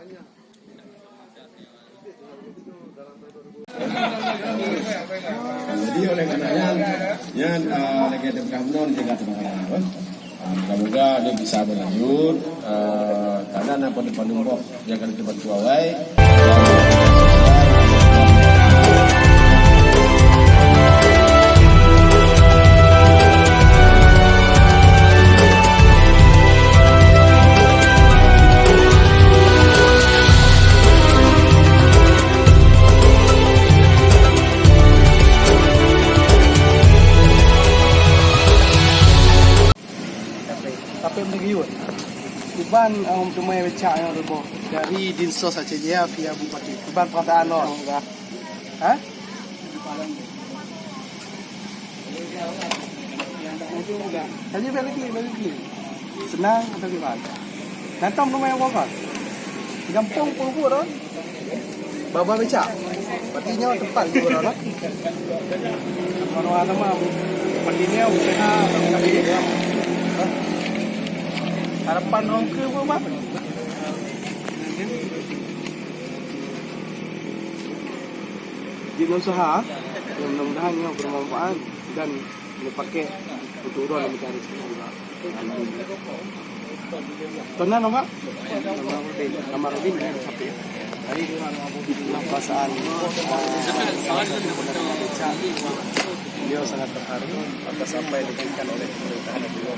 Jadi oleh karenanya, negatif Kamnon juga semangat. Semoga dia bisa berlanjut karena apa di Panumbok dia akan cepat tuawai. Tapi menegiyun. Kuban tumay becak yang rebo dari Dinsos saja dia via Bupati. Kuban perkataan no. Ha? Tanya balik lagi. Senang atau gimana? Nanti tumay apa? Gampang puluh ron. Baba becak. Patinya tempat tu ron. Kalau ada mah patinya usaha kami dia. Harapan orang ke apa? Di usaha yang mudah-mudahan yang bermanfaat dan dipakai untuk orang yang mencari semua. Tuan nama? Nama Rodin yang sampai. Hari ini perasaan beliau sangat terharu atas apa yang diberikan oleh pemerintahan beliau.